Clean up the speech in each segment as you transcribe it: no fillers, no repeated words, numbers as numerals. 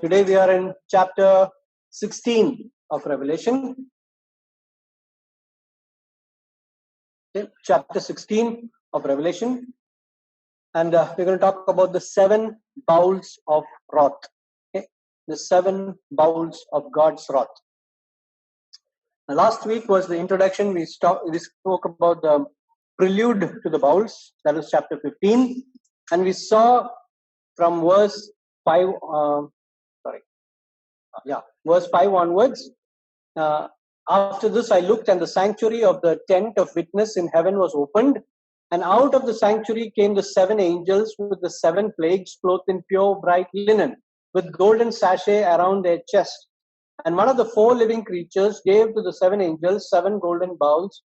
Today we are in chapter 16 of Revelation. Okay, chapter 16 of Revelation. And we're going to talk about the 7 bowls of wrath. Okay, the 7 bowls of God's wrath. Last week was the introduction. We spoke about the prelude to the bowls. That was chapter 15. And we saw from verse 5, verse 5 onwards. After this I looked, and the sanctuary of the tent of witness in heaven was opened. And out of the sanctuary came the 7 angels with the 7 plagues, clothed in pure bright linen, with golden sachet around their chest. And one of the 4 living creatures gave to the 7 angels 7 golden bowls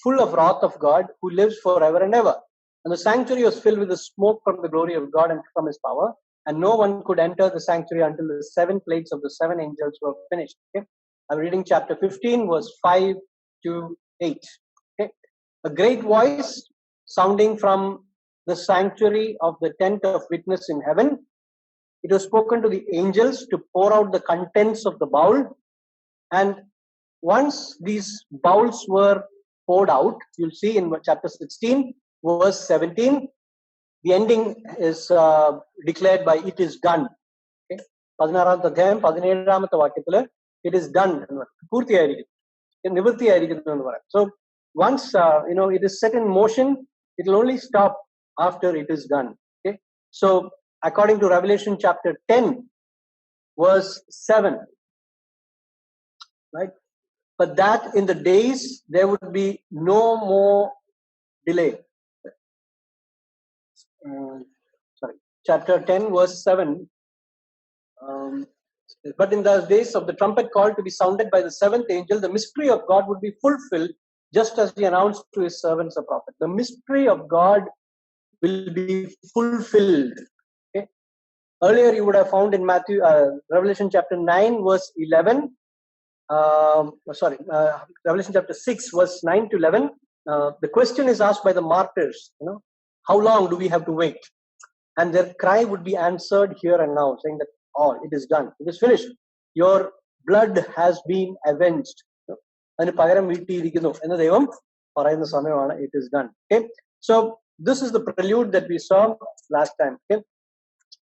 full of wrath of God, who lives forever and ever. And the sanctuary was filled with the smoke from the glory of God and from his power. And no one could enter the sanctuary until the 7 plagues of the 7 angels were finished. Okay? I'm reading chapter 15, verse 5 to 8. Okay? A great voice sounding from the sanctuary of the tent of witness in heaven. It was spoken to the angels to pour out the contents of the bowl. And once these bowls were poured out, you'll see in chapter 16, verse 17, the ending is declared by "it is done." Okay? 16th adhyayam 17th vakyathile it is done. So once it is set in motion, it will only stop after it is done. Okay? So according to Revelation chapter 10, verse 7, right? But that in the days there would be no more delay. Chapter 10, verse 7. But in the days of the trumpet call to be sounded by the 7th angel, the mystery of God would be fulfilled, just as he announced to his servants the prophet. The mystery of God will be fulfilled. Okay? Earlier you would have found in Revelation chapter 9, verse 11. Revelation chapter 6, verse 9 to 11. The question is asked by the martyrs, how long do we have to wait? And their cry would be answered here and now, saying that all, it is done, it is finished. Your blood has been avenged. It is done. Okay? So this is the prelude that we saw last time. Okay?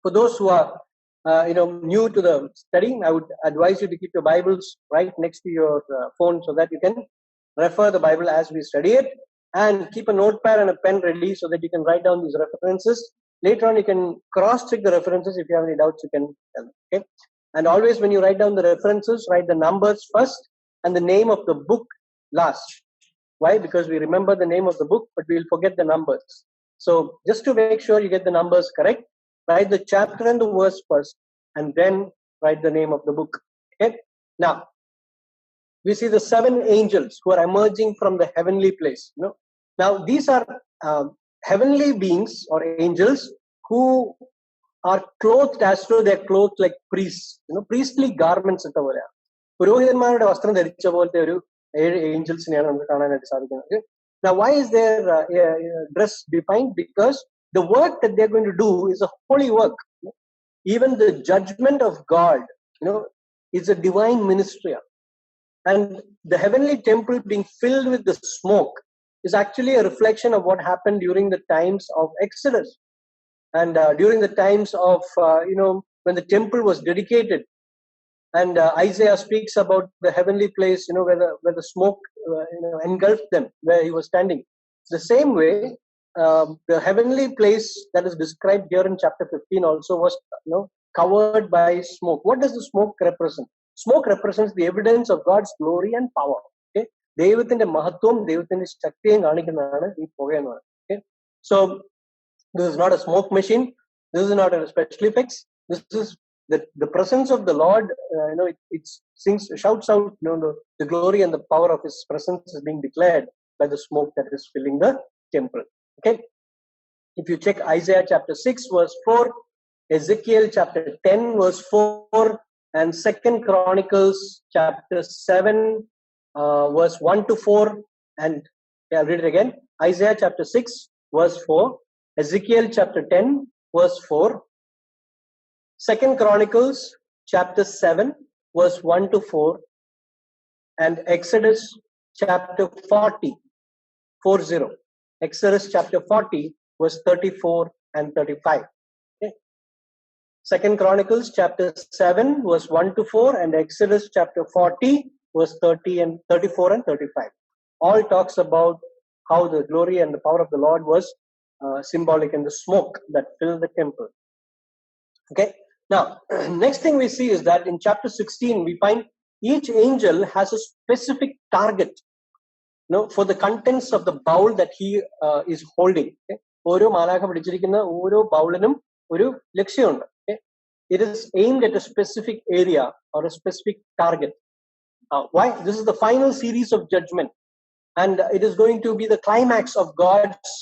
For those who are new to the study, I would advise you to keep your Bibles right next to your phone so that you can refer the Bible as we study it, and keep a notepad and a pen ready so that you can write down these references. Later on, you can cross-check the references. If you have any doubts, you can tell me. Okay? And always when you write down the references, write the numbers first and the name of the book last. Why? Because we remember the name of the book, but we'll forget the numbers. So just to make sure you get the numbers correct, write the chapter and the verse first, and then write the name of the book. Okay? Now, we see the 7 angels who are emerging from the heavenly place. Now, these are heavenly beings or angels who are clothed as though they're clothed like priests. Priestly garments. പുരോഹിതന്മാരുടെ വസ്ത്രം ധരിച്ച പോലത്തെ ഒരു 7 ഏഞ്ചൽസിനെയാണ് നമുക്ക് കാണാനായിട്ട് സാധിക്കുന്നത്. Now, why is their dress defined? Because the work that they're going to do is a holy work. Even the judgment of God, is a divine ministry. And the heavenly temple being filled with the smoke is actually a reflection of what happened during the times of Exodus. And during the times of, when the temple was dedicated. And Isaiah speaks about the heavenly place, where the smoke engulfed them, where he was standing. The same way, the heavenly place that is described here in chapter 15 also was, covered by smoke. What does the smoke represent? Smoke represents the evidence of God's glory and power. Okay? ദൈവത്തിന്റെ മഹത്വം, ദൈവത്തിന്റെ ശക്തിയും കാണിക്കുന്നതാണ് ഈ പുകയെന്ന് പറയുന്നത്. Okay? So this is not a smoke machine. This is not a special effects. This is the presence of the Lord. It sings, shouts out, the glory and the power of His presence is being declared by the smoke that is filling the temple. Okay. If you check Isaiah chapter 6 verse 4, Ezekiel chapter 10 verse 4, and 2nd Chronicles chapter 7 verse 1 to 4, and I'll read it again. Isaiah chapter 6 verse 4, Ezekiel chapter 10 verse 4, Second Chronicles chapter 7 verse 1 to 4 and Exodus chapter 40, 40. Exodus chapter 40 verse 34 and 35. Okay. Second Chronicles chapter 7 verse 1 to 4 and Exodus chapter 40 verse 30 and 34 and 35. All talks about how the glory and the power of the Lord was symbolic in the smoke that filled the temple. Okay. Now, next thing we see is that in chapter 16, we find each angel has a specific target, for the contents of the bowl that he is holding. Okay. ഓരോ മാലാഖ പിടിച്ചിരിക്കുന്ന ഓരോ ബൗളിനും ഒരു ലക്ഷ്യമുണ്ട്. Okay. It is aimed at a specific area or a specific target. Why? This is the final series of judgment. And it is going to be the climax of God's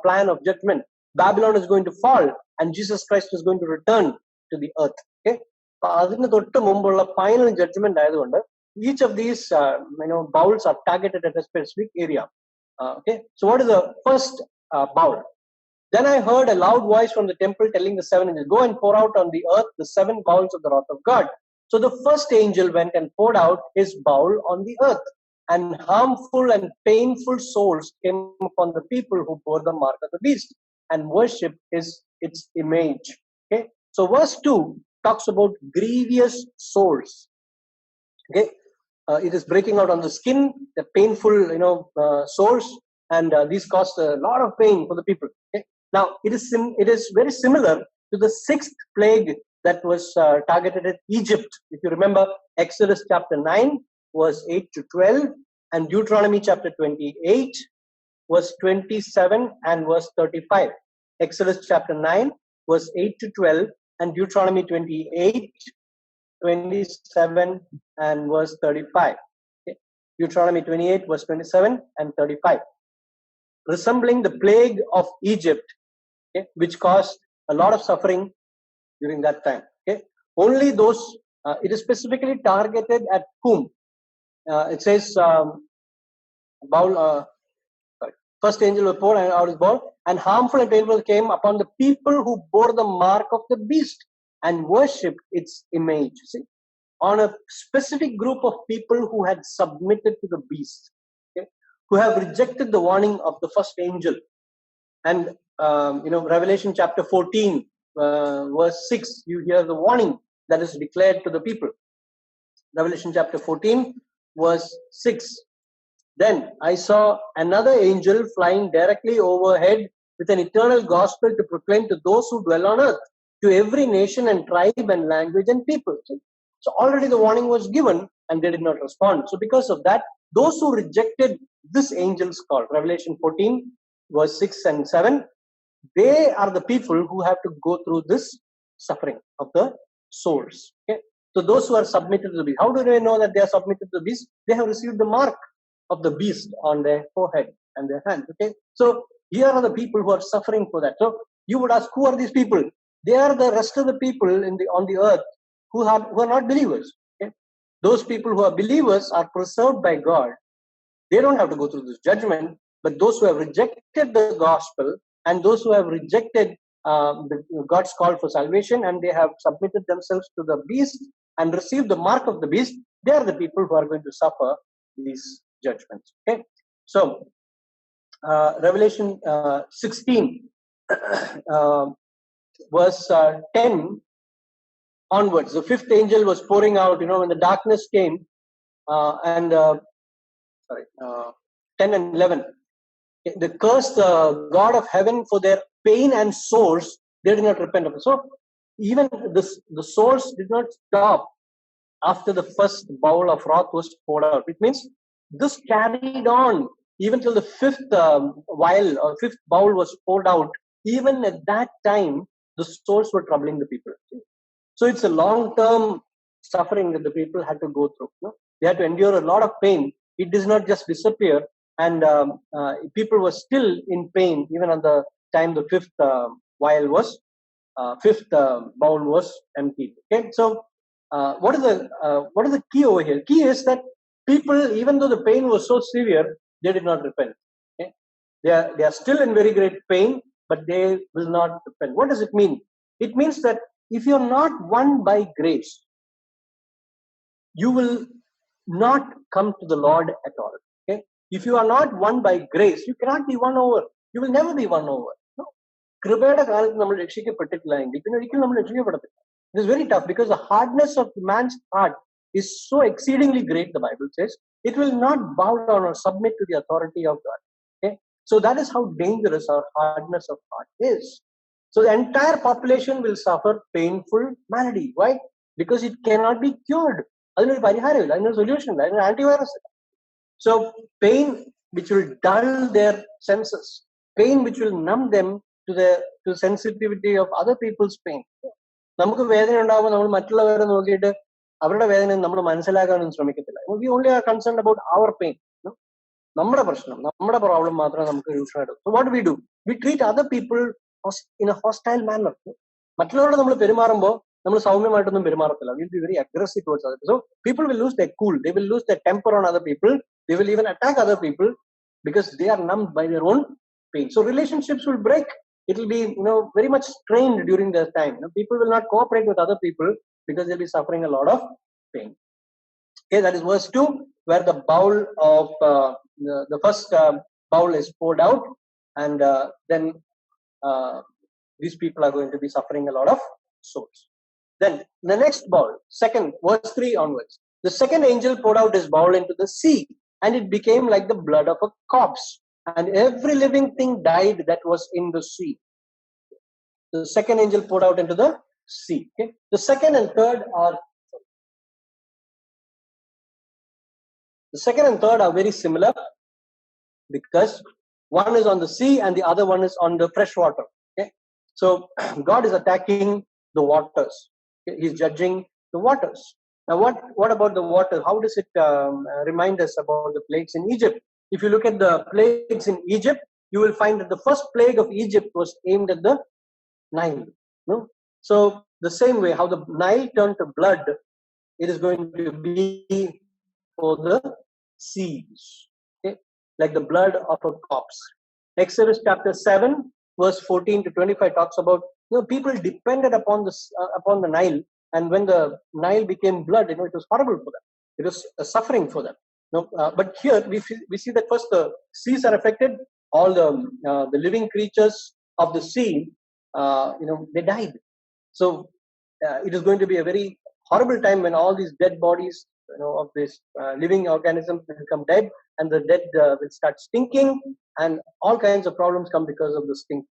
plan of judgment. Babylon is going to fall and Jesus Christ is going to return to the earth. Okay? അതിന് തൊട്ട് മുമ്പുള്ള final judgment ആയതുകൊണ്ട് each of these bowls are targeted at a specific area. Okay? So what is the first bowl? Then I heard a loud voice from the temple telling the seven angels, go and pour out on the earth the seven bowls of the wrath of God. So the first angel went and poured out his bowl on the earth. And harmful and painful souls came upon the people who bore the mark of the beast and worshipped its image. Okay, so verse 2 talks about grievous souls. Okay, it is breaking out on the skin, the painful, souls, and these caused a lot of pain for the people. Okay, now it is very similar to the sixth plague that was targeted at Egypt. If you remember, Exodus chapter 9. Verse 8 to 12, and Deuteronomy chapter 28, verse 27 and verse 35. Exodus chapter 9, verse 8 to 12, and Deuteronomy 28, 27 and verse 35. Okay. Deuteronomy 28, verse 27 and 35. Resembling the plague of Egypt, okay, which caused a lot of suffering during that time. Okay. Only those, it is specifically targeted at whom? It says, first angel will pour out his bowl, and harmful and painful came upon the people who bore the mark of the beast and worshipped its image. See, on a specific group of people who had submitted to the beast, okay, who have rejected the warning of the first angel. And Revelation chapter 14, verse 6, you hear the warning that is declared to the people. Revelation chapter 14. Verse 6. Then I saw another angel flying directly overhead with an eternal gospel to proclaim to those who dwell on earth, to every nation and tribe and language and people. So already the warning was given and they did not respond. So because of that, those who rejected this angel's call, Revelation 14, verse 6 and 7, they are the people who have to go through this suffering of the souls. Okay? So those who are submitted to the beast, how do they know that they are submitted to the beast? They have received the mark of the beast on their forehead and their hand. Okay, so here are the people who are suffering for that. So you would ask, who are these people? They are the rest of the people on the earth who are not believers. Okay? Those people who are believers are preserved by God. They don't have to go through this judgment. But those who have rejected the gospel and those who have rejected God's call for salvation and they have submitted themselves to the beast and received the mark of the beast, they are the people who are going to suffer these judgments. Okay, so Revelation 16, verse 10 onwards, the fifth angel was pouring out. When the darkness came, 10 and 11, they cursed the God of heaven for their pain and sores. They did not repent of it. So even the sores did not stop after the first bowl of wrath was poured out. It means this carried on even till the fifth vial or fifth bowl was poured out. Even at that time, the sores were troubling the people. So it's a long-term suffering that the people had to go through. They had to endure a lot of pain. It does not just disappear, and people were still in pain even on the time the fifth bowl was emptied. Okay, so what is the key over here? Key is that people, even though the pain was so severe, they did not repent. Okay? They are still in very great pain, but they will not repent. What does it mean? It means that if you're not won by grace, you will not come to the Lord at all. Okay? If you are not won by grace, you cannot be won over. You will never be won over. No? കൃപയുടെ കാലത്ത് നമ്മൾ രക്ഷിക്കപ്പെട്ടിട്ടില്ല എങ്കിൽ പിന്നെ ഒരിക്കലും നമ്മൾ രക്ഷിക്കപ്പെടത്തില്ല. It is very tough because the hardness of man's heart is so exceedingly great, the Bible says. It will not bow down or submit to the authority of God. Okay? So that is how dangerous our hardness of heart is. So the entire population will suffer painful malady. Why? Because it cannot be cured. അതിനൊരു പരിഹാരമില്ല, അതിനൊരു solution ഇല്ല, അതിനൊരു antivirus ഇല്ല. So pain which will dull their senses, pain which will numb them to sensitivity of other people's pain. നമുക്ക് വേദന ഉണ്ടാകുമ്പോൾ നമ്മൾ മറ്റുള്ളവരെ നോക്കിയിട്ട് അവരുടെ വേദന നമ്മൾ മനസ്സിലാക്കാനൊന്നും ശ്രമിക്കത്തില്ല. We only are concerned about our pain. നമ്മുടെ പ്രശ്നം, നമ്മുടെ പ്രോബ്ലം മാത്രമേ നമുക്ക് യൂഷ്വലായിട്ട്. So what do? We treat other people in a hostile manner. മറ്റുള്ളവരോട് നമ്മൾ പെരുമാറുമ്പോൾ നമ്മൾ സൗമ്യമായിട്ടൊന്നും പെരുമാറത്തില്ല. We'll be very aggressive towards other people. So people will lose their cool. They will lose their temper on other people. They will even attack other people because they are numbed by their own pain. So relationships will break. It will be, very much strained during their time. People will not cooperate with other people because they'll be suffering a lot of pain. Okay, that is verse 2, where the bowl of the first bowl is poured out, and then these people are going to be suffering a lot of sores. Then the next bowl, second, verse 3 onwards, the second angel poured out his bowl into the sea, and it became like the blood of a corpse, and every living thing died that was in the sea. The second angel poured out into the sea. Okay? The second and third are very similar because one is on the sea and the other one is on the fresh water. Okay? So God is attacking the waters. Okay? He's judging the waters. Now what about the water? How does it remind us about the plagues in Egypt? If you look at the plagues in Egypt, you will find that the first plague of Egypt was aimed at the Nile. No? So the same way how the Nile turned to blood, it is going to be for the seas. Okay? Like the blood of a corpse. Exodus chapter 7, verse 14 to 25 talks about people depended upon the Nile, and when the Nile became blood, it was horrible for them. It was suffering for them. But here we see that first the seas are affected. All the living creatures of the sea, they died. So it is going to be a very horrible time when all these dead bodies, of these living organisms will become dead, and the dead will start stinking, and all kinds of problems come because of the stink.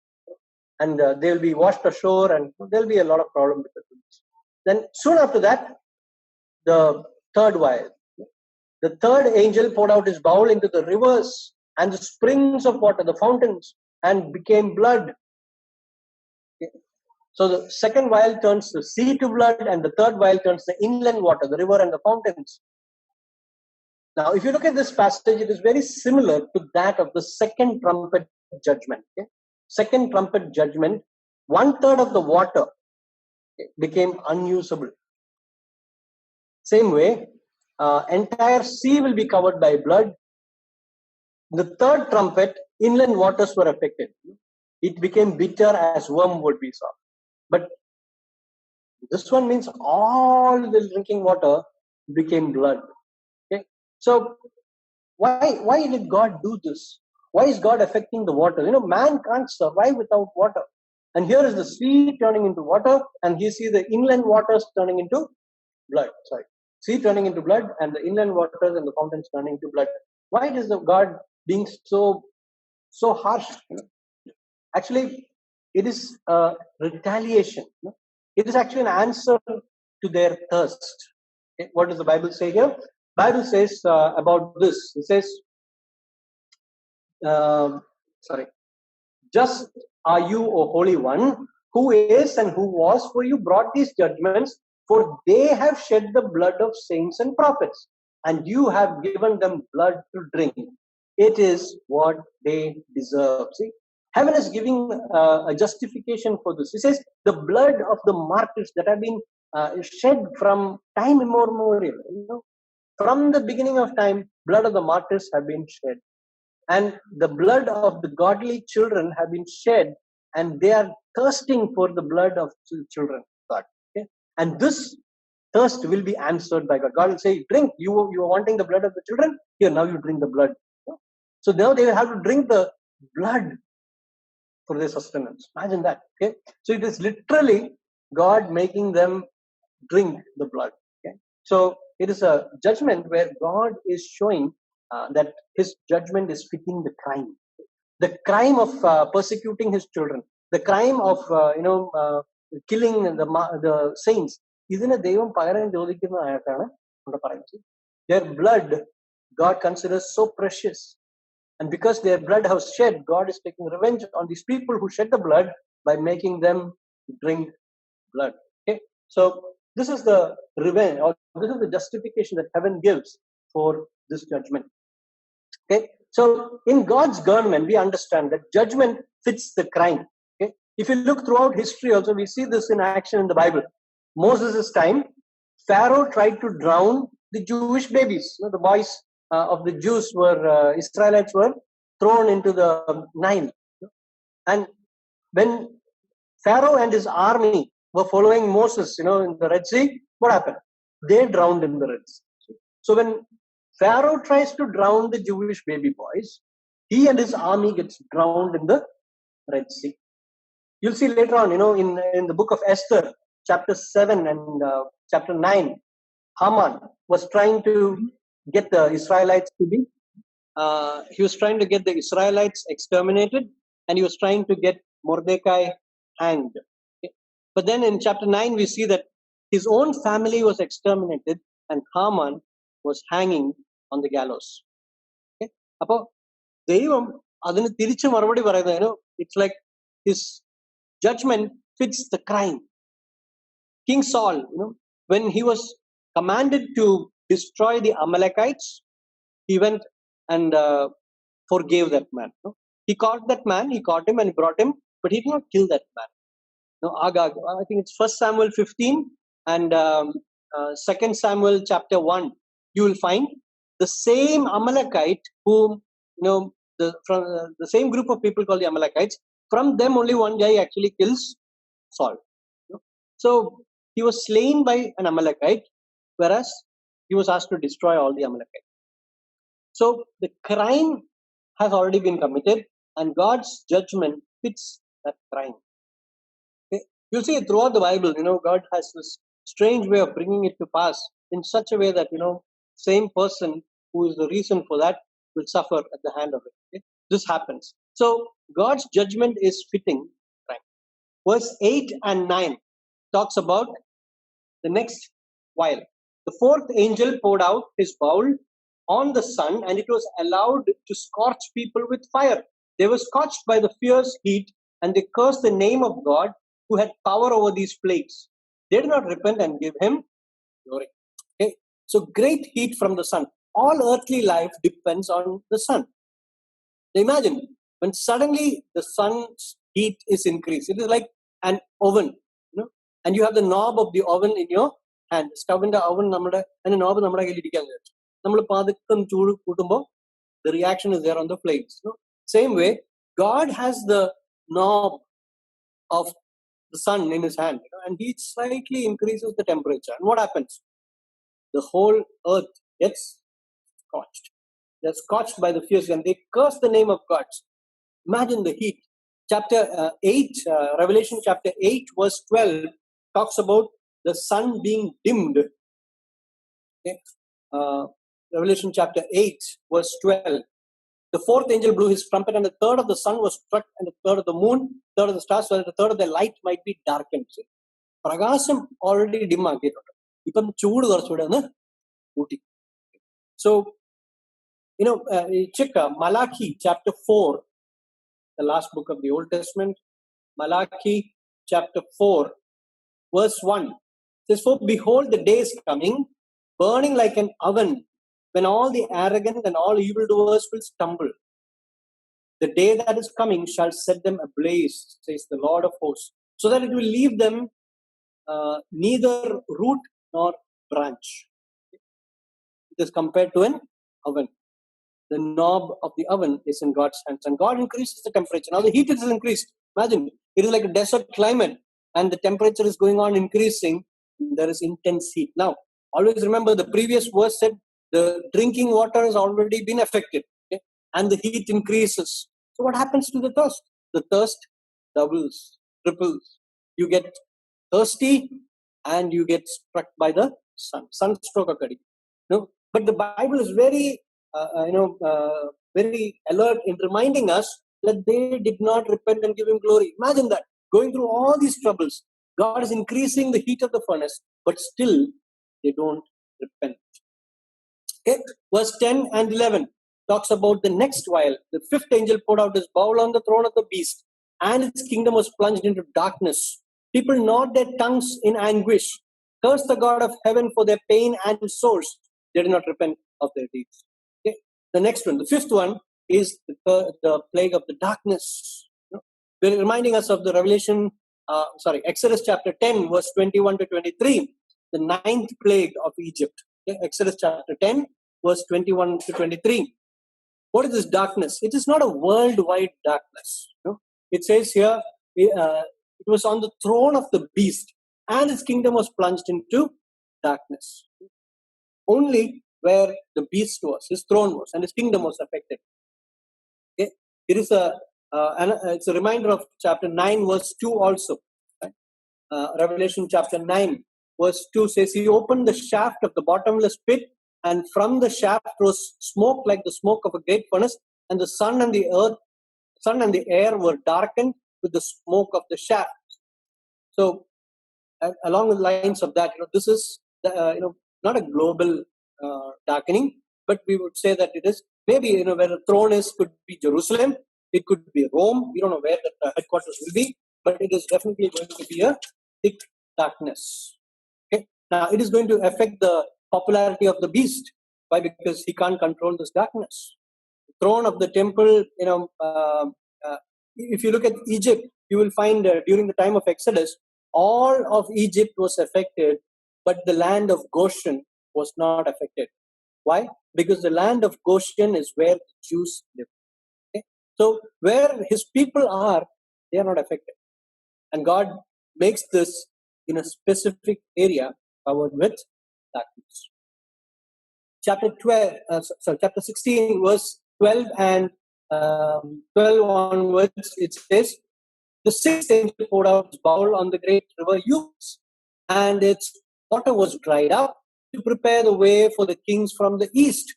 And they will be washed ashore, and there will be a lot of problems because of this. Then soon after that, the third vial. The third angel poured out his bowl into the rivers and the springs of water, the fountains, and became blood. Okay. So the second vial turns the sea to blood, and the third vial turns the inland water, the river and the fountains. Now, if you look at this passage, it is very similar to that of the second trumpet judgment. Okay? Second trumpet judgment, 1/3 of the water became unusable. Same way, entire sea will be covered by blood. The third trumpet, inland waters were affected. It became bitter as wormwood, we saw. But this one means all the drinking water became blood. Okay? So why did God do this? Why is God affecting the water? Man can't survive without water. And here is the sea turning into water, and you see the inland waters turning into blood. Sea turning into blood, and the inland waters and the fountains turning into blood. Why is the God being so harsh? Actually, it is a retaliation. It is actually an answer to their thirst. Okay? What does the Bible say here? Bible says about this. It says, just are you, O Holy One, who is and who was, for you brought these judgments, for they have shed the blood of saints and prophets, and you have given them blood to drink. It is what they deserve. See, heaven is giving a justification for this. It says the blood of the martyrs that have been shed from time immemorial. From the beginning of time, blood of the martyrs have been shed. And the blood of the godly children have been shed, and they are thirsting for the blood of children of God. And this thirst will be answered by God. God will say, drink. You are wanting the blood of the children? Here, now you drink the blood. So now they will have to drink the blood for their sustenance. Imagine that. Okay. So it is literally God making them drink the blood. Okay. So it is a judgment where God is showing that His judgment is fitting the crime. The crime of persecuting His children, the crime of killing the saints. ഇതിന് ദൈവം പകരം ചോദിക്കുന്നതായിട്ടാണ് ഇവിടെ പറയുന്നത്. Their blood God considers so precious, and because their blood has shed, God is taking revenge on these people who shed the blood by making them drink blood. Okay, so this is the revenge, or this is the justification that heaven gives for this judgment. Okay, so in God's government, we understand that judgment fits the crime. Okay, if you look throughout history, also we see this in action in the Bible. Moses' time, Pharaoh tried to drown the Jewish babies. The boys of the Jews Israelites were thrown into the Nile. And when Pharaoh and his army were following Moses, in the Red Sea, what happened? They drowned in the Red Sea. So when Pharaoh tries to drown the Jewish baby boys, he and his army gets drowned in the Red Sea. You'll see later on, in the book of Esther, chapter 7 and chapter 9, Haman was trying to get the Israelites to be, he was trying to get the Israelites exterminated, and he was trying to get Mordecai hanged. Okay. But then in chapter 9, we see that his own family was exterminated, and Haman was hanging on the gallows. Okay. Appo, Devam, adinu tirichu maruvadi parayunnathu, it's like his judgment fits the crime. King Saul, when he was commanded to destroy the Amalekites, he went and forgave that man. He caught that man, he caught him and brought him, but he did not kill that man. Agag, I think it's 1 Samuel 15 and 2 Samuel chapter 1. You will find the same Amalekite whom, from the same group of people called the Amalekites, from them only one guy actually kills Saul. So he was slain by an Amalekite, whereas he was asked to destroy all the Amalekites. So the crime has already been committed, and God's judgment fits that crime. Okay? You'll see throughout the Bible, God has this strange way of bringing it to pass in such a way that, same person who is the reason for that will suffer at the hand of it. Okay? This happens. So God's judgment is fitting crime. Verse 8 and 9 talks about the next while. The fourth angel poured out his bowl on the sun, and it was allowed to scorch people with fire. They were scorched by the fierce heat, and they cursed the name of God who had power over these plagues. They did not repent and give him glory. Okay? So great heat from the sun. All earthly life depends on the sun. Imagine when suddenly the sun's heat is increased. It is like an oven, and you have the knob of the oven in your hand. Stove in the oven, and the knob is the reaction is there on the flames. Same way, God has the knob of the sun in his hand, and he slightly increases the temperature. And what happens? The whole earth gets scorched. They're scorched by the fierce, and they curse the name of God. Imagine the heat. Chapter 8, Revelation chapter 8, verse 12, talks about the sun being dimmed. Okay. Revelation chapter 8, verse 12. The fourth angel blew his trumpet, and the third of the sun was struck, and the third of the moon, third of the stars, so that the third of the light might be darkened. Pragasham already dim ആക്കിയിട്ടുണ്ട്. ഇപ്പം ചൂട് കുറച്ചുകൂടെ ഒന്ന് കൂട്ടി. So, check Malachi chapter 4, the last book of the Old Testament. Malachi chapter 4, verse 1. It says, "For behold, the day is coming, burning like an oven, when all the arrogant and all evildoers will stumble. The day that is coming shall set them ablaze, says the Lord of hosts, so that it will leave them neither root nor branch." It is compared to an oven. The knob of the oven is in God's hands, and God increases the temperature. Now the heat is increased. Imagine, it is like a desert climate, and the temperature is going on increasing. there is intense heat. Now, always remember the previous verse said the drinking water has already been affected, okay? And the heat increases. So what happens to the thirst? The thirst doubles, triples. You get thirsty and you get struck by the sunstroke occurring. No, but the Bible is very, very alert in reminding us that they did not repent and give Him glory. Imagine that, going through all these troubles, God is increasing the heat of the furnace, but still they don't repent. Okay, verse 10 and 11 talks about the next while. The fifth angel poured out his bowl on the throne of the beast, and its kingdom was plunged into darkness. People gnawed their tongues in anguish, cursed the God of heaven for their pain and sores. They did not repent of their deeds. Okay. The next one, the fifth one, is the plague of the darkness. They're reminding us of the Exodus chapter 10, verse 21 to 23, the ninth plague of Egypt. Okay. Exodus chapter 10, verse 21 to 23. What is this darkness? It is not a worldwide darkness. It says here, it was on the throne of the beast, and its kingdom was plunged into darkness. Only where the beast was, his throne was, and his kingdom was affected. Okay? It is it's a reminder of chapter 9, verse 2 also. Right? Revelation chapter 9, verse 2 says, He opened the shaft of the bottomless pit, and from the shaft rose smoke like the smoke of a great furnace, and the sun and the air were darkened with the smoke of the shaft. So, along the lines of that, this is not a global darkening, but we would say that it is maybe where the throne is could be Jerusalem, it could be Rome. We don't know where the headquarters will be, but it is definitely going to be a thick darkness. Okay, now it is going to affect the popularity of the beast. Why? Because he can't control this darkness. The throne of the temple, if you look at Egypt, you will find during the time of Exodus, all of Egypt was affected, but the land of Goshen was not affected. Why? Because the land of Goshen is where the Jews live. Okay? So where his people are, they are not affected. And God makes this in a specific area covered with darkness. Chapter 16, verse 12 and 12 onwards, it says, the sixth angel poured out his bowl on the great river Euphrates, and its water was dried up to prepare the way for the kings from the east.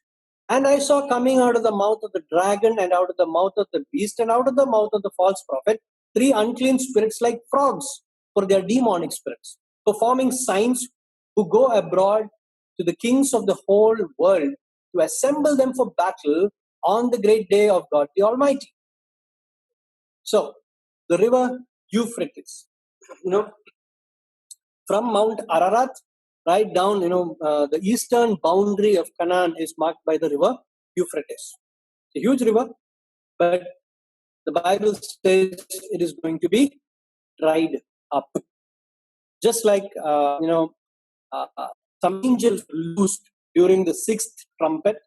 And I saw coming out of the mouth of the dragon, and out of the mouth of the beast, and out of the mouth of the false prophet, 3 unclean spirits like frogs, for they are demonic spirits, performing signs, who go abroad to the kings of the whole world to assemble them for battle on the great day of God the Almighty. So, the river Euphrates, from Mount Ararat right down, the eastern boundary of Canaan is marked by the river Euphrates. It's a huge river, but the Bible says it is going to be dried up. Just like, some angels loosed during the sixth trumpet,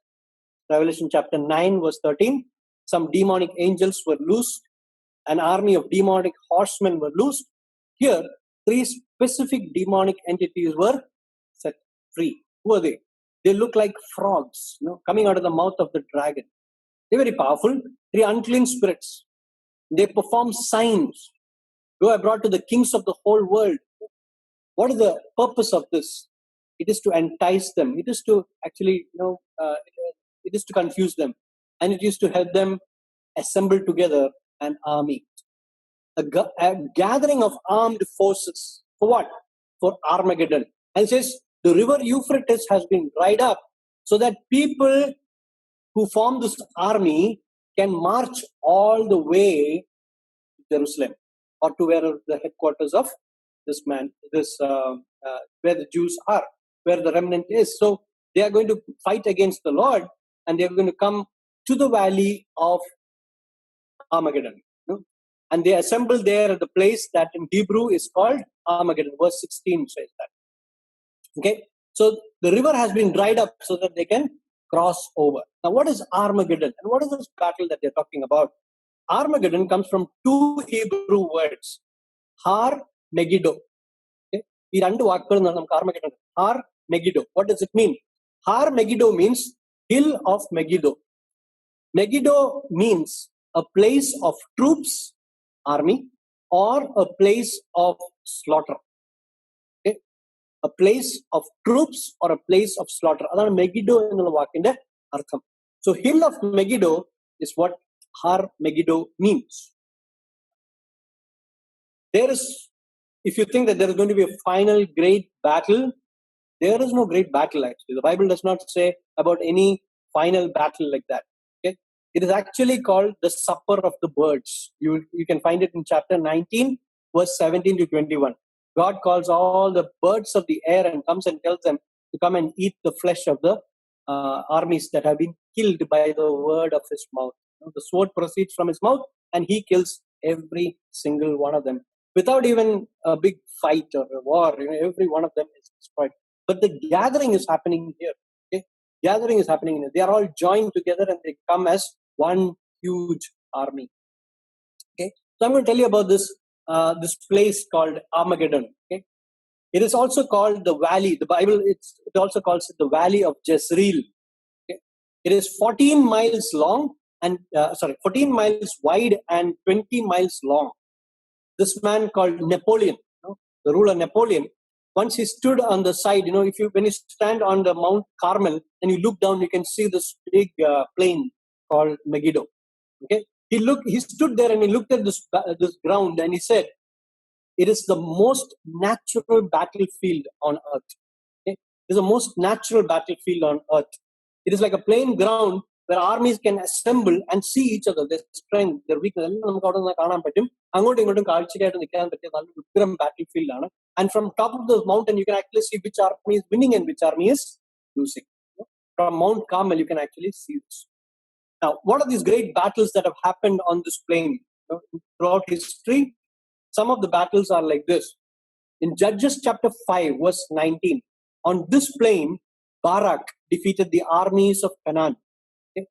Revelation chapter 9, verse 13, some demonic angels were loosed, an army of demonic horsemen were loosed. Here, 3 specific demonic entities were set free. Who are they? They look like frogs, coming out of the mouth of the dragon. They're very powerful. 3 unclean spirits. They perform signs. Go abroad to the kings of the whole world. What is the purpose of this? It is to entice them. It is to actually, it is to confuse them. And it is to help them assemble together an army. A gathering of armed forces. For what? For Armageddon. And it says, the river Euphrates has been dried up so that people who form this army can march all the way to Jerusalem or to where the headquarters of where the Jews are, where the remnant is. So they are going to fight against the Lord, and they are going to come to the valley of Armageddon. And they assemble there at the place that in Hebrew is called Armageddon. Verse 16 says that. Okay, so the river has been dried up so that they can cross over. Now, what is Armageddon? And what is this battle that they're talking about? Armageddon comes from 2 Hebrew words. Har, Megiddo. Okay? ഈ രണ്ട് വാക്കുകൾ നമുക്ക് Armageddon. Har Megiddo. What does it mean? Har Megiddo means hill of Megiddo. Megiddo means a place of troops, army, or a place of slaughter. Okay? A place of troops or a place of slaughter. Adana Megiddo ennulla vakkinte artham. So hill of Megiddo is what Har Megiddo means. There is, if you think that there is going to be a final great battle, there is no great battle actually. The Bible does not say about any final battle like that. Okay? It is actually called the supper of the birds. You can find it in chapter 19, verse 17 to 21. God calls all the birds of the air and comes and tells them to come and eat the flesh of the armies that have been killed by the word of his mouth. The sword proceeds from his mouth and he kills every single one of them. Without even a big fight or a war, every one of them is destroyed. But the gathering is happening here. Okay? Gathering is happening here. They are all joined together and they come as one huge army. Okay? So I'm going to tell you about this place called Armageddon. Okay? It is also called the valley. The Bible, it also calls it the valley of Jezreel. Okay? It is 14 miles long and 14 miles wide and 20 miles long. This man called Napoleon, the ruler Napoleon, once he stood on the side, when you stand on the Mount Carmel and you look down, you can see this big plain called Megiddo. Okay, he stood there and he looked at this ground and he said, it is the most natural battlefield on earth. Okay? It is the most natural battlefield on earth. It is like a plain ground where armies can assemble and see each other, their strength, their weakness. Battlefield. And from top of the mountain, you can actually see which army is winning and which army is losing. From Mount Carmel, you can actually see this. Now, what are these great battles that have happened on this plain throughout history? Some of the battles are like this. In Judges chapter 5, verse 19, on this plain, Barak defeated the armies of Canaan. Okay?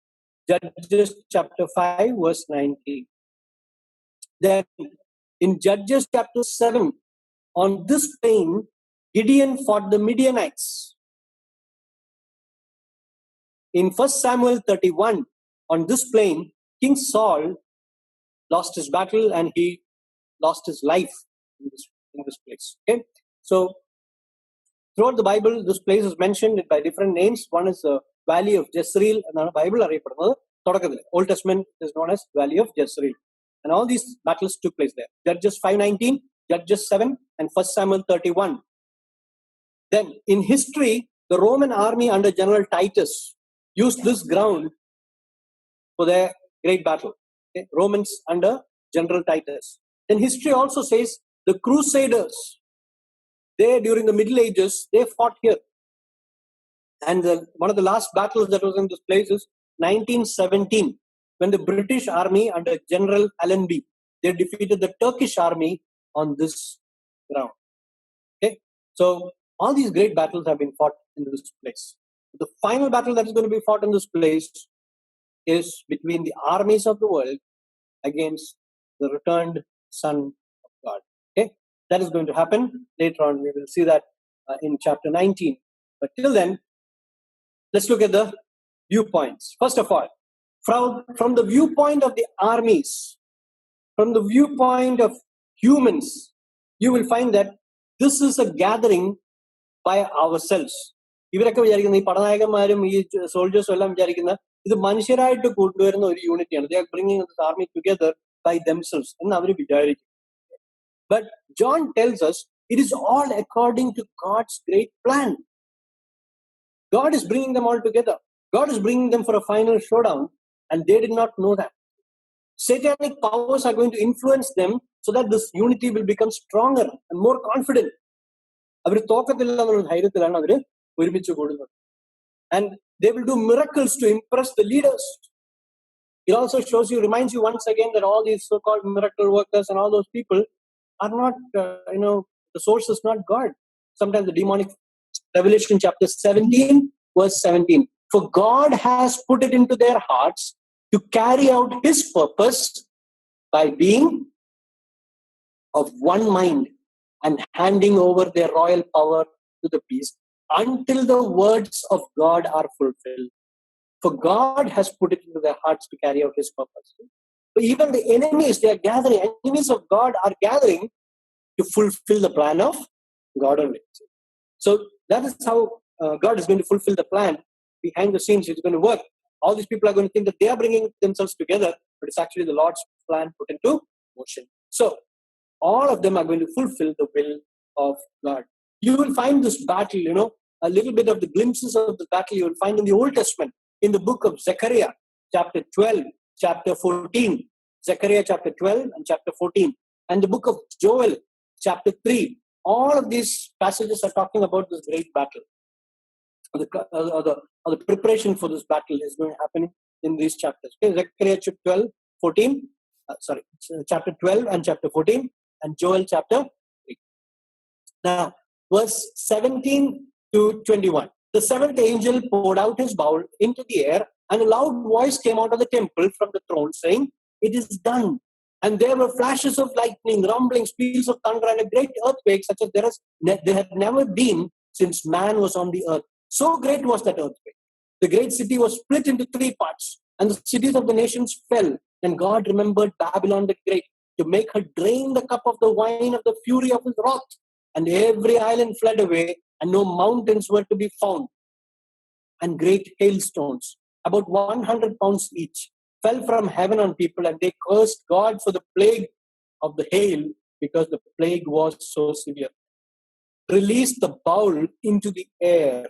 Judges chapter 5, verse 19. Then in Judges chapter 7, on this plain, Gideon fought the Midianites. In 1 Samuel 31, on this plain, King Saul lost his battle and he lost his life in this place. Okay? So, throughout the Bible, this place is mentioned by different names. One is the Valley of Jezreel, and the Bible Old Testament is known as Valley of Jezreel. And all these battles took place there. Judges 5:19, Judges 7, and 1 Samuel 31. Then, in history, the Roman army under General Titus used this ground for their great battle. Okay? Romans under General Titus. Then history also says the Crusaders, they during the Middle Ages, they fought here. And one of the last battles that was in this place is 1917, when the British army under General Allenby, they defeated the Turkish army on this ground. Okay, so all these great battles have been fought in this place. The final battle that is going to be fought in this place is between the armies of the world against the returned Son of God. Okay, that is going to happen later on. We will see that in chapter 19. But till then, let's look at the viewpoints. First of all, from the viewpoint of the armies, from the viewpoint of humans, you will find that this is a gathering by ourselves. ഇവരൊക്കെ വിചാരിക്കുന്ന ഈ പടനായകന്മാരും ഈ സോൾജേഴ്സും എല്ലാം വിചാരിക്കുന്ന ഇത് മനുഷ്യരായിട്ട് കൊണ്ടുവരുന്ന ഒരു യൂണിറ്റിയാണ്. They are bringing this army together by themselves എന്ന് അവർ വിചാരിക്കും. But John tells us it is all according to God's great plan. God is bringing them all together. God is bringing them for a final showdown, and they did not know that. Satanic powers are going to influence them so that this unity will become stronger and more confident. And they will do miracles to impress the leaders. It also shows you, reminds you once again that all these so-called miracle workers and all those people are not, the source is not God. Sometimes the demonic, Revelation chapter 17, verse 17. For God has put it into their hearts to carry out His purpose by being of one mind and handing over their royal power to the beast until the words of God are fulfilled. For God has put it into their hearts to carry out his purpose. So even the enemies, they are gathering, enemies of God are gathering to fulfill the plan of God only. So that is how God is going to fulfill the plan. Behind the scenes, it's going to work. All these people are going to think that they are bringing themselves together, but it's actually the Lord's plan put into motion. So all of them are going to fulfill the will of God. You will find this battle, a little bit of the glimpses of the battle you will find in the Old Testament, in the book of Zechariah, chapter 12, chapter 14. Zechariah chapter 12 and chapter 14. And the book of Joel, chapter 3. All of these passages are talking about this great battle. The preparation for this battle is going to happen in these chapters. Okay? Zechariah chapter 12, 14. Chapter 12 and chapter 14. And Joel chapter 3. Now, verse 17 to 21. The seventh angel poured out his bowl into the air, and a loud voice came out of the temple from the throne, saying, "It is done." And there were flashes of lightning, rumblings, peals of thunder, and a great earthquake, such as there had never been since man was on the earth. So great was that earthquake. The great city was split into three parts, and the cities of the nations fell. And God remembered Babylon the Great to make her drain the cup of the wine of the fury of his wrath. And every island fled away, and no mountains were to be found. And great hailstones, about 100 pounds each, fell from heaven on people, and they cursed God for the plague of the hail, because the plague was so severe. Released the bowl into the air.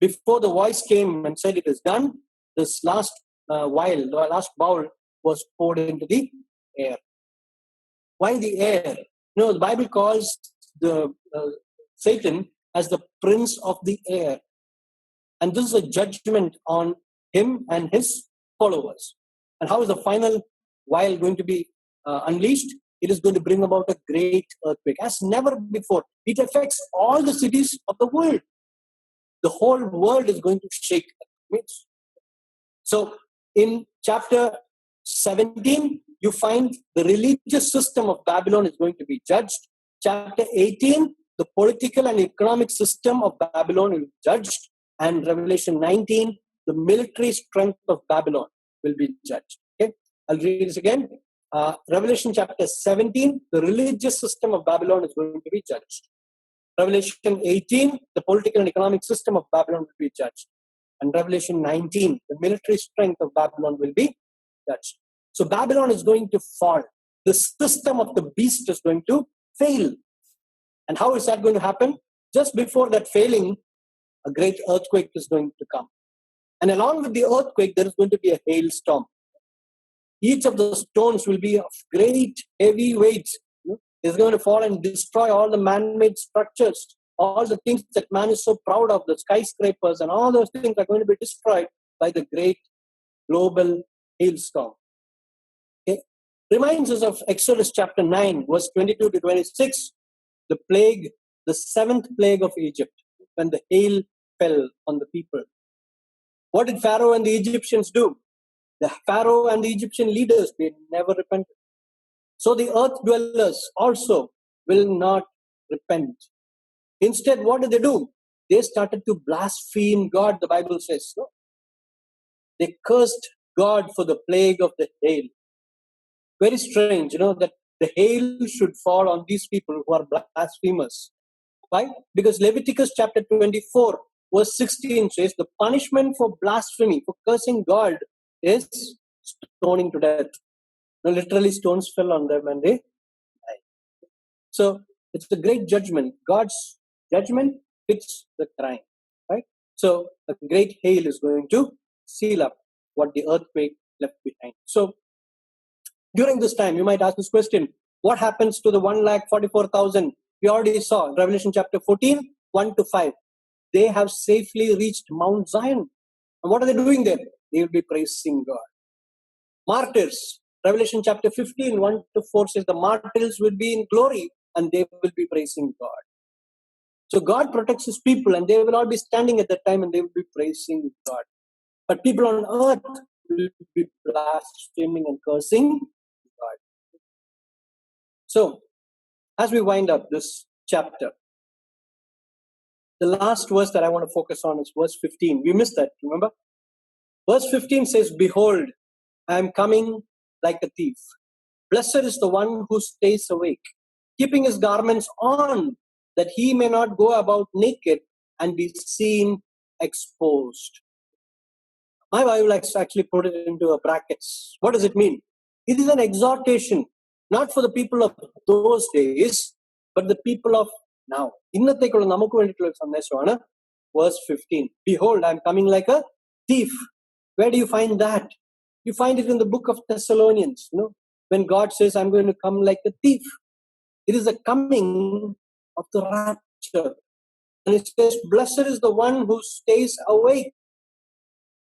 Before the voice came and said, "It is done," this last the last bowl was poured into the air. Why the air? The Bible calls the Satan as the prince of the air. And this is a judgment on him and his followers. And how is the final vial going to be unleashed? It is going to bring about a great earthquake, as never before. It affects all the cities of the world. The whole world is going to shake. So in chapter 17, you find the religious system of Babylon is going to be judged. Chapter 18, the political and economic system of Babylon will be judged. And Revelation 19, the military strength of Babylon will be judged. Okay, I'll read this again. Revelation chapter 17, the religious system of Babylon is going to be judged. Revelation 18, the political and economic system of Babylon will be judged. And Revelation 19, the military strength of Babylon will be judged. So Babylon is going to fall. The system of the beast is going to fail. And how is that going to happen? Just before that failing, a great earthquake is going to come. And along with the earthquake, there is going to be a hailstorm. Each of the stones will be of great heavy weight. It's going to fall and destroy all the man-made structures. All the things that man is so proud of, the skyscrapers and all those things are going to be destroyed by the great global hailstorm. Okay. Reminds us of Exodus chapter 9, verse 22 to 26, the plague, the seventh plague of Egypt, when the hail fell on the people. What did Pharaoh and the Egyptians do? The Pharaoh and the Egyptian leaders, they never repented. So the earth dwellers also will not repent. Instead, what did they do? They started to blaspheme God, the Bible says. No? They cursed God for the plague of the hail. Very strange, that the hail should fall on these people who are blasphemers. Why? Because Leviticus chapter 24, verse 16 says, the punishment for blasphemy, for cursing God, is stoning to death. Literally, stones fell on them and they died. So, it's a great judgment. God's judgment fits the crime. Right? So, a great hail is going to seal up what the earthquake left behind. So, during this time, you might ask this question, what happens to the 144,000? We already saw Revelation chapter 14, 1 to 5. They have safely reached Mount Zion. And what are they doing there? They will be praising God. Martyrs, Revelation chapter 15, 1 to 4 says the martyrs will be in glory and they will be praising God. So God protects his people and they will all be standing at that time and they will be praising God. But people on earth will be blaspheming and cursing God. So, As we wind up this chapter, the last verse that I want to focus on is verse 15. We missed that, remember? Verse 15 says, "Behold, I am coming like a thief. Blessed is the one who stays awake, keeping his garments on, that he may not go about naked and be seen exposed." My Bible actually put it into a brackets. What does it mean? It is an exhortation, not for the people of those days, but the people of now. ഇന്നത്തേക്കുള്ള നമുക്ക് വേണ്ടിയിട്ടുള്ള ഒരു സന്ദേശമാണ് verse 15. "Behold, I am coming like a thief." Where do you find that? You find it in the book of Thessalonians, when God says, "I'm going to come like a thief." It is the coming of the rapture. And it says, "Blessed is the one who stays awake.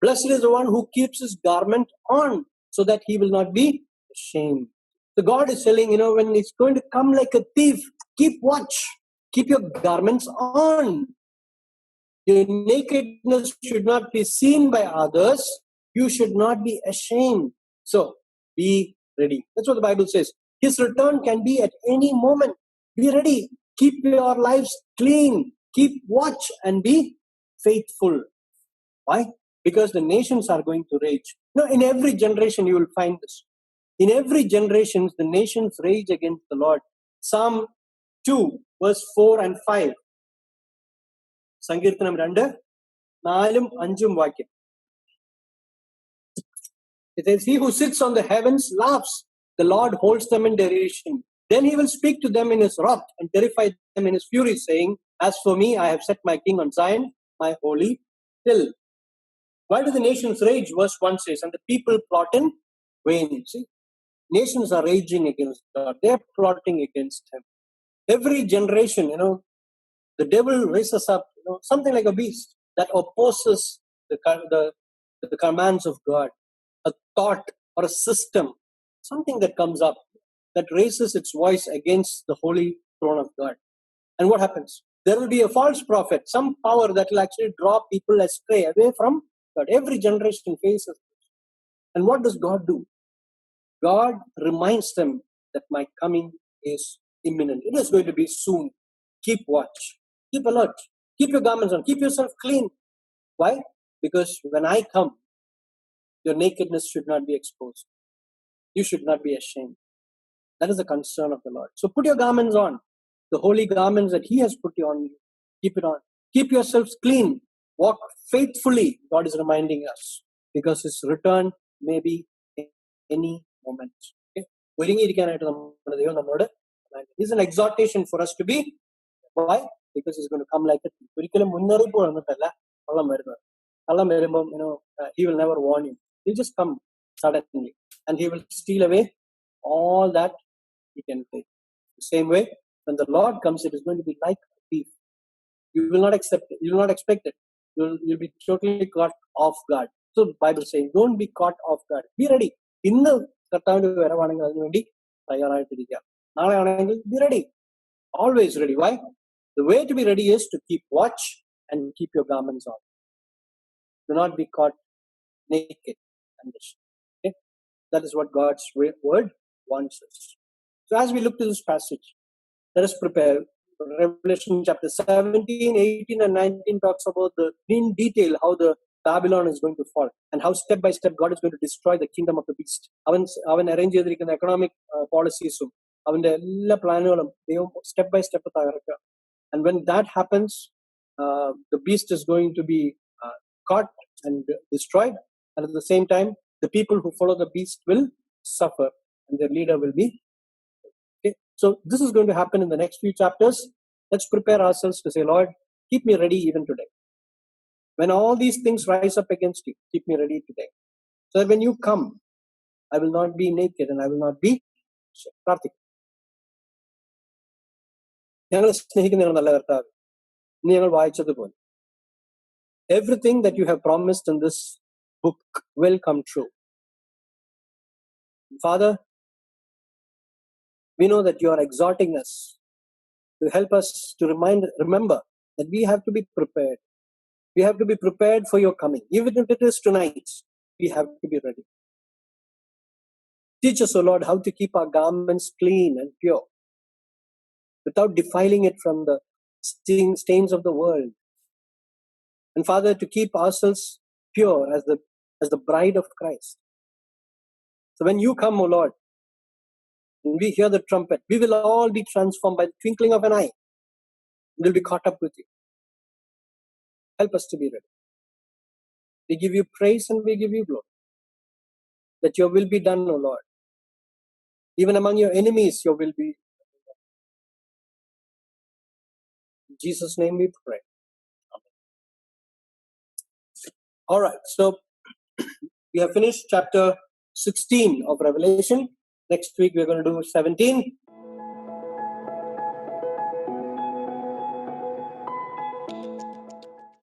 Blessed is the one who keeps his garment on, so that he will not be ashamed." So God is telling, when he's going to come like a thief, keep watch. Keep your garments on. Your nakedness should not be seen by others. You should not be ashamed. So, be ready. That's what the Bible says. His return can be at any moment. Be ready. Keep your lives clean. Keep watch and be faithful. Why? Because the nations are going to rage. In every generation you will find this. In every generation, the nations rage against the Lord. Psalm 2, verse 4 and 5. സങ്കീർത്തനം 2, 4, 5 വാക്യം. It says, "He who sits on the heavens laughs. The Lord holds them in derision. Then he will speak to them in his wrath and terrify them in his fury, saying, As for me, I have set my king on Zion, my holy hill." Why do the nations rage? Verse 1 says, "And the people plot in vain." See, nations are raging against God. They are plotting against him. Every generation, the devil raises up, something like a beast that opposes the commands of God. A thought or a system, something that comes up that raises its voice against the holy throne of God. And what happens? There will be a false prophet, some power that will actually draw people astray away from God. Every generation faces this. And what does God do? God reminds them that my coming is imminent. It is going to be soon. Keep watch. Keep alert. Keep your garments on. Keep yourself clean. Why? Because when I come, your nakedness should not be exposed. You should not be ashamed. That is the concern of the Lord. So put your garments on. The holy garments that he has put you on. Keep it on. Keep yourselves clean. Walk faithfully. God is reminding us. Because his return may be any moment. Okay? It's an exhortation for us to be. Why? Because he's going to come like a thief. He will never warn you. He'll just come suddenly. And he will steal away all that he can take. The same way, when the Lord comes, it is going to be like a thief. You will not accept it. You will not expect it. You'll be totally caught off guard. So the Bible is saying, don't be caught off guard. Be ready. Be ready. Always ready. Why? The way to be ready is to keep watch and keep your garments on. Do not be caught naked. Okay? That is what God's word wants us. So as we look to this passage, let us prepare. Revelation chapter 17, 18 and 19 talks about in detail how the Babylon is going to fall and how step by step God is going to destroy the kingdom of the beast. അവൻ arrange ചെയ്തിരിക്കുന്ന economic policies, അവന്റെ എല്ലാ പ്ലാനുകളും ദൈവം step by step തകർക്കുക. And when that happens, the beast is going to be caught and destroyed. And at the same time, the people who follow the beast will suffer and their leader will be. Okay? So this is going to happen in the next few chapters. Let's prepare ourselves to say, Lord, keep me ready even today. When all these things rise up against you, keep me ready today. So that when you come, I will not be naked and I will not be Karthik. Everything that you have promised in this book will come true. Father, we know that you are exhorting us to help us to remember that we have to be prepared. We have to be prepared for your coming. Even if it is tonight, we have to be ready. Teach us, O Lord, how to keep our garments clean and pure. without defiling it from the stains of the world. And Father, to keep ourselves pure as the bride of Christ. So when you come, O Lord, and we hear the trumpet, we will all be transformed by the twinkling of an eye. We'll be caught up with you. Help us to be ready. We give you praise and we give you glory. That your will be done, O Lord. Even among your enemies, your will be done. In Jesus' name we pray. Amen. All right, so we have finished chapter 16 of Revelation. Next week we're going to do 17.